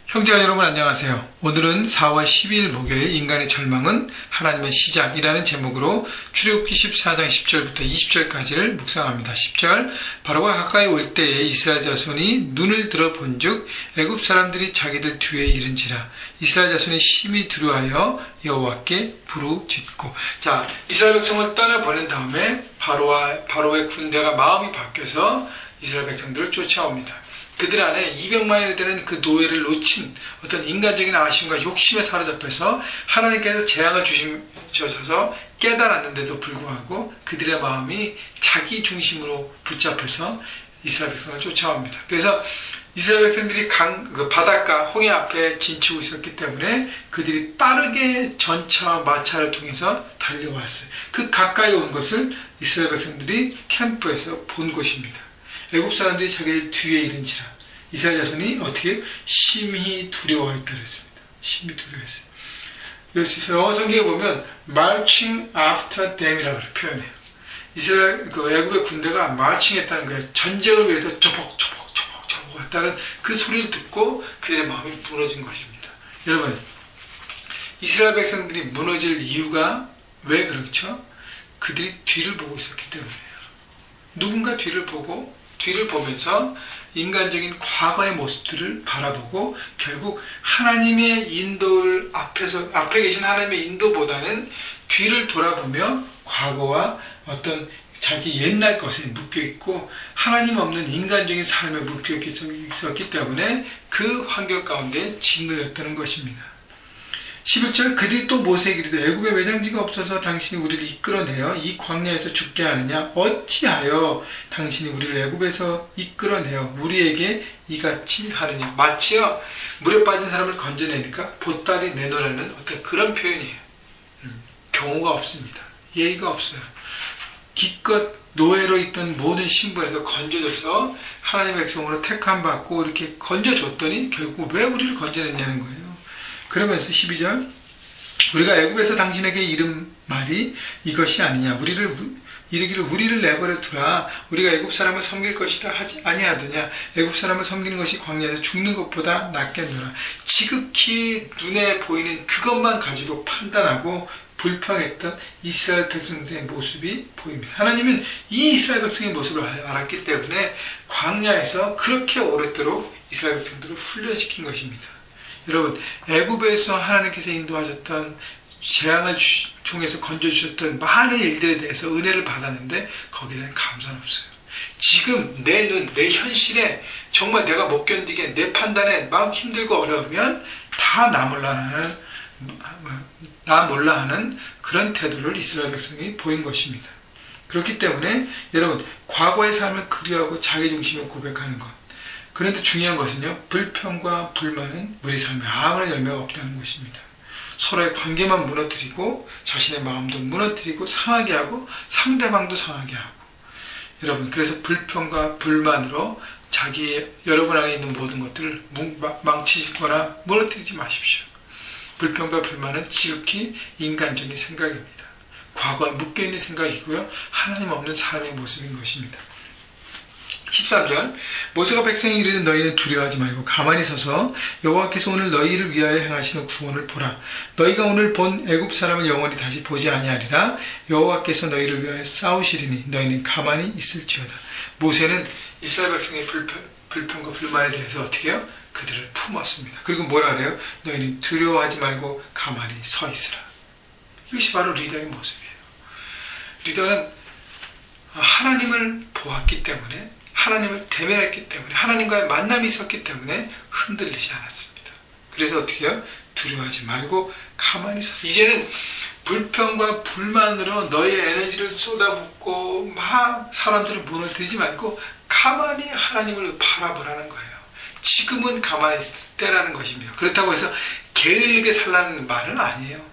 형제가 여러분 안녕하세요. 오늘은 4월 12일 목요일 인간의 절망은 하나님의 시작이라는 제목으로 출애굽기 14장 10절부터 20절까지를 묵상합니다. 10절 바로가 가까이 올 때에 이스라엘 자손이 눈을 들어 본즉 애굽 사람들이 자기들 뒤에 이른지라 이스라엘 자손이 심히 두려워하여 여호와께 부르짖고. 자, 이스라엘 백성을 떠나보낸 다음에 바로의 군대가 마음이 바뀌어서 이스라엘 백성들을 쫓아옵니다. 그들 안에 200만이 되는 그 노예를 놓친 어떤 인간적인 아쉬움과 욕심에 사로잡혀서 하나님께서 재앙을 주셔서 깨달았는데도 불구하고 그들의 마음이 자기 중심으로 붙잡혀서 이스라엘 백성을 쫓아옵니다. 그래서 이스라엘 백성들이 바닷가 홍해 앞에 진치고 있었기 때문에 그들이 빠르게 전차와 마차를 통해서 달려왔어요. 그 가까이 온 것을 이스라엘 백성들이 캠프에서 본 것입니다. 애굽 사람들이 자기들 뒤에 이른지라 이스라엘 자손이 어떻게 심히 두려워했다 그랬습니다. 심히 두려워했어요. 영어 성경에 보면 marching after them이라고 표현해요. 이스라엘 애굽의 군대가 마칭했다는 거예요. 전쟁을 위해서 조복 했다는 그 소리를 듣고 그들의 마음이 무너진 것입니다. 여러분, 이스라엘 백성들이 무너질 이유가 왜 그렇죠? 그들이 뒤를 보고 있었기 때문이에요. 누군가 뒤를 보면서 인간적인 과거의 모습들을 바라보고 결국 하나님의 인도를 앞에 계신 하나님의 인도보다는 뒤를 돌아보며 과거와 어떤 자기 옛날 것에 묶여있고 하나님 없는 인간적인 삶에 묶여있었기 때문에 그 환경 가운데 짓눌렸다는 것입니다. 11절 그들이 또 모세에게 이르되 애굽에 매장지가 없어서 당신이 우리를 이끌어내어 이 광야에서 죽게 하느냐 어찌하여 당신이 우리를 애굽에서 이끌어내어 우리에게 이같이 하느냐. 마치요 물에 빠진 사람을 건져내니까 보따리 내놓으라는 어떤 그런 표현이에요. 경우가 없습니다. 예의가 없어요. 기껏 노예로 있던 모든 신분에서 건져줘서 하나님의 백성으로 택함받고 이렇게 건져줬더니 결국 왜 우리를 건져냈냐는 거예요. 그러면서 12절 우리가 애굽에서 당신에게 이른 말이 이것이 아니냐. 이르기를 우리를 내버려 두라. 우리가 애굽 사람을 섬길 것이라 하지 아니하더냐. 애굽 사람을 섬기는 것이 광야에서 죽는 것보다 낫겠노라. 지극히 눈에 보이는 그것만 가지고 판단하고 불평했던 이스라엘 백성들의 모습이 보입니다. 하나님은 이 이스라엘 백성의 모습을 알았기 때문에 광야에서 그렇게 오랫도록 이스라엘 백성들을 훈련시킨 것입니다. 여러분, 애굽에서 하나님께서 인도하셨던 재앙을 통해서 건져주셨던 많은 일들에 대해서 은혜를 받았는데 거기에 대한 감사는 없어요. 지금 내 눈, 내 현실에 정말 내가 못 견디게 내 판단에 막 힘들고 어려우면 다 나 몰라 하는 그런 태도를 이스라엘 백성이 보인 것입니다. 그렇기 때문에 여러분, 과거의 삶을 그리워하고 자기중심을 고백하는 것. 그런데 중요한 것은요, 불평과 불만은 우리 삶에 아무런 열매가 없다는 것입니다. 서로의 관계만 무너뜨리고 자신의 마음도 무너뜨리고 상하게 하고 상대방도 상하게 하고. 여러분, 그래서 불평과 불만으로 여러분 안에 있는 모든 것들을 망치거나 무너뜨리지 마십시오. 불평과 불만은 지극히 인간적인 생각입니다. 과거에 묶여있는 생각이고요, 하나님 없는 삶의 모습인 것입니다. 13절 모세가 백성이 이르되 너희는 두려워하지 말고 가만히 서서 여호와께서 오늘 너희를 위하여 행하시는 구원을 보라. 너희가 오늘 본 애굽 사람을 영원히 다시 보지 아니하리라. 여호와께서 너희를 위하여 싸우시리니 너희는 가만히 있을지어다. 모세는 이스라엘 백성의 불평과 불만에 대해서 어떻게 해요? 그들을 품었습니다. 그리고 뭐라 그래요? 너희는 두려워하지 말고 가만히 서 있으라. 이것이 바로 리더의 모습이에요. 리더는 하나님을 보았기 때문에, 하나님을 대면했기 때문에, 하나님과의 만남이 있었기 때문에 흔들리지 않았습니다. 그래서 어떻게 해요? 두려워하지 말고 가만히 서서. 이제는 불평과 불만으로 너의 에너지를 쏟아붓고 막 사람들을 무너뜨리지 말고 가만히 하나님을 바라보라는 거예요. 지금은 가만히 있을 때라는 것입니다. 그렇다고 해서 게을르게 살라는 말은 아니에요.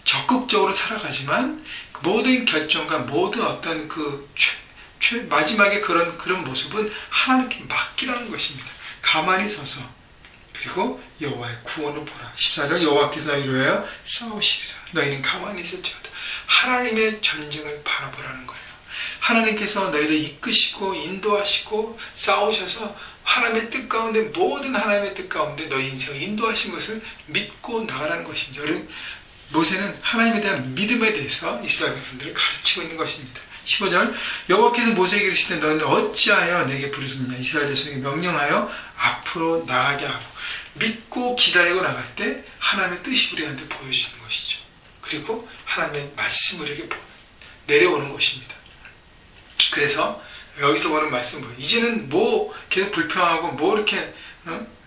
적극적으로 살아가지만 모든 결정과 모든 어떤 마지막에 그런 모습은 하나님께 맡기라는 것입니다. 가만히 서서 그리고 여호와의 구원을 보라. 14절 여호와께서 너희를 위하여 싸우시리라. 너희는 가만히 있을지어다. 하나님의 전쟁을 바라보라는 거예요. 하나님께서 너희를 이끄시고 인도하시고 싸우셔서 하나님의 뜻 가운데, 모든 하나님의 뜻 가운데 너희 인생을 인도하신 것을 믿고 나가라는 것입니다. 여러분, 모세는 하나님에 대한 믿음에 대해서 이스라엘 백성들을 가르치고 있는 것입니다. 15절, 여호와께서 모세에게 이르시되 너는 어찌하여 내게 부르짖느냐. 이스라엘 자손에게 명령하여 앞으로 나가게 하고, 믿고 기다리고 나갈 때 하나님의 뜻이 우리한테 보여지는 것이죠. 그리고 하나님의 말씀을 이렇게 내려오는 것입니다. 그래서 여기서 보는 말씀은 뭐예요? 이제는 뭐 계속 불평하고 뭐 이렇게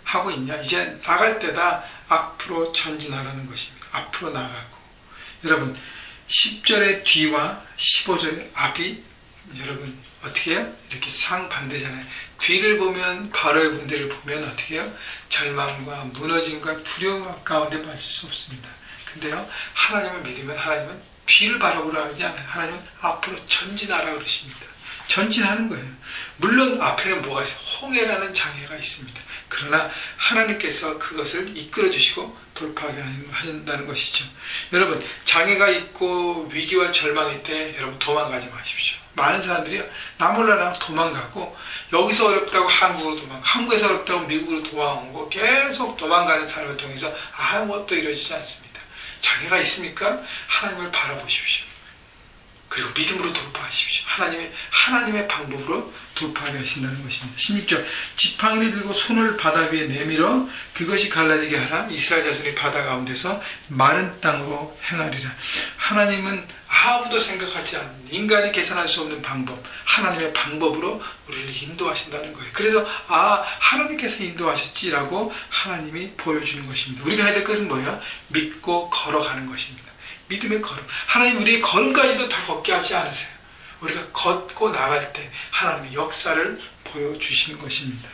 하고 있냐. 이제 나갈 때다. 앞으로 전진하라는 것입니다. 앞으로 나가고. 여러분, 10절의 뒤와 15절의 앞이 여러분 어떻게 해요? 이렇게 상반대잖아요. 뒤를 보면, 바로의 군대를 보면 어떻게 해요? 절망과 무너짐과 두려움 가운데 빠질 수 없습니다. 근데요, 하나님을 믿으면 하나님은 뒤를 바라보라 하지 않아요. 하나님은 앞으로 전진하라 그러십니다. 전진하는 거예요. 물론 앞에는 뭐가 있어요? 홍해라는 장애가 있습니다. 그러나 하나님께서 그것을 이끌어 주시고 돌파하게 하신다는 것이죠. 여러분, 장애가 있고 위기와 절망일 때 여러분 도망가지 마십시오. 많은 사람들이 나 몰라 도망가고, 여기서 어렵다고 한국으로 도망가고, 한국에서 어렵다고 미국으로 도망오고, 계속 도망가는 삶을 통해서 아무것도 이루어지지 않습니다. 장애가 있습니까? 하나님을 바라보십시오. 그리고 믿음으로 돌파하십시오. 하나님의 방법으로 돌파하게 하신다는 것입니다. 16절, 지팡이를 들고 손을 바다 위에 내밀어 그것이 갈라지게 하라. 이스라엘 자손이 바다 가운데서 마른 땅으로 행하리라. 하나님은 아무도 생각하지 않는, 인간이 계산할 수 없는 방법, 하나님의 방법으로 우리를 인도하신다는 거예요. 그래서 하나님께서 인도하셨지라고 하나님이 보여주는 것입니다. 우리가 해야 될 것은 뭐예요? 믿고 걸어가는 것입니다. 믿음의 걸음. 하나님 우리의 걸음까지도 다 걷게 하지 않으세요. 우리가 걷고 나갈 때 하나님의 역사를 보여주시는 것입니다.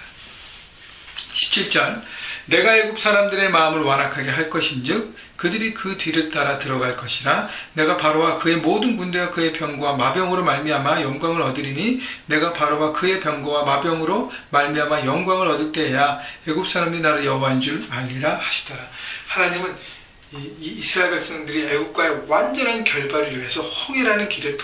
17절, 내가 애굽 사람들의 마음을 완악하게 할 것인즉 그들이 그 뒤를 따라 들어갈 것이라. 내가 바로와 그의 모든 군대와 그의 병거와 마병으로 말미암아 영광을 얻으리니 내가 바로와 그의 병거와 마병으로 말미암아 영광을 얻을 때에야 애굽 사람들이 나를 여호와인 줄 알리라 하시더라. 하나님은 이스라엘 백성들이 애굽과의 완전한 결별을 위해서 홍해라는 길을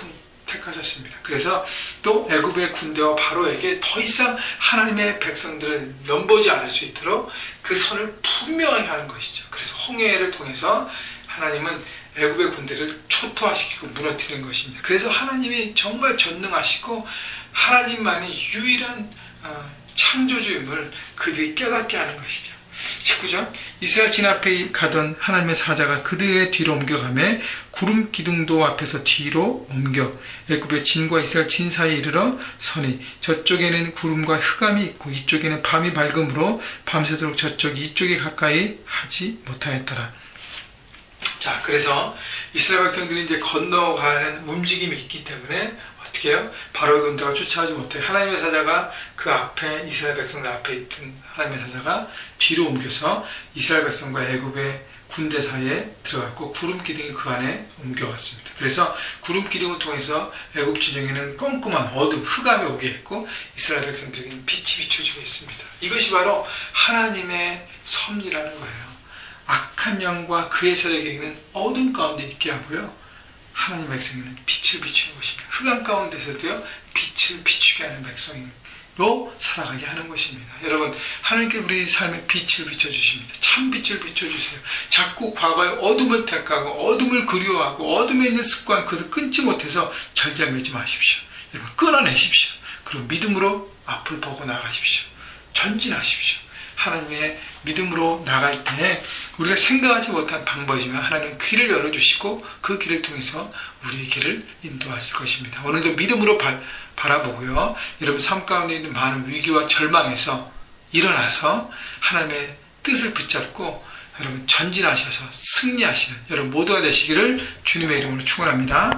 택하셨습니다. 그래서 또 애굽의 군대와 바로에게 더 이상 하나님의 백성들을 넘보지 않을 수 있도록 그 선을 분명하게 하는 것이죠. 그래서 홍해를 통해서 하나님은 애굽의 군대를 초토화시키고 무너뜨리는 것입니다. 그래서 하나님이 정말 전능하시고 하나님만이 유일한 창조주임을 그들이 깨닫게 하는 것이죠. 19절, 이스라엘 진 앞에 가던 하나님의 사자가 그들의 뒤로 옮겨가매 구름 기둥도 앞에서 뒤로 옮겨 애굽의 진과 이스라엘 진 사이에 이르러 서니 저쪽에는 구름과 흑암이 있고 이쪽에는 밤이 밝음으로 밤새도록 저쪽이 이쪽에 가까이 하지 못하였더라. 자, 그래서 이스라엘 백성들이 이제 건너가는 움직임이 있기 때문에 어떻게 해요? 바로의 군대가 쫓아가지 못해 하나님의 사자가 그 앞에, 이스라엘 백성들 앞에 있던 하나님의 사자가 뒤로 옮겨서 이스라엘 백성과 애굽의 군대 사이에 들어갔고 구름 기둥이 그 안에 옮겨왔습니다. 그래서 구름 기둥을 통해서 애굽 진영에는 껌껌한 어둠, 흑암이 오게 했고 이스라엘 백성들에게는 빛이 비춰지고 있습니다. 이것이 바로 하나님의 섭리라는 거예요. 악한 영과 그의 세력에게는 어둠 가운데 있게 하고요, 하나님의 백성에는 빛을 비추는 것입니다. 흑암 가운데서도요, 빛을 비추게 하는 백성으로 살아가게 하는 것입니다. 여러분, 하나님께 우리 삶에 빛을 비춰주십니다. 참 빛을 비춰주세요. 자꾸 과거의 어둠을 택하고 어둠을 그리워하고 어둠에 있는 습관, 그것을 끊지 못해서 절제하지 마십시오. 여러분, 끊어내십시오. 그리고 믿음으로 앞을 보고 나가십시오. 전진하십시오. 하나님의 믿음으로 나갈 때 우리가 생각하지 못한 방법이지만 하나님은 길을 열어주시고 그 길을 통해서 우리의 길을 인도하실 것입니다. 오늘도 믿음으로 바라보고요, 여러분 삶 가운데 있는 많은 위기와 절망에서 일어나서 하나님의 뜻을 붙잡고 여러분 전진하셔서 승리하시는 여러분 모두가 되시기를 주님의 이름으로 축원합니다.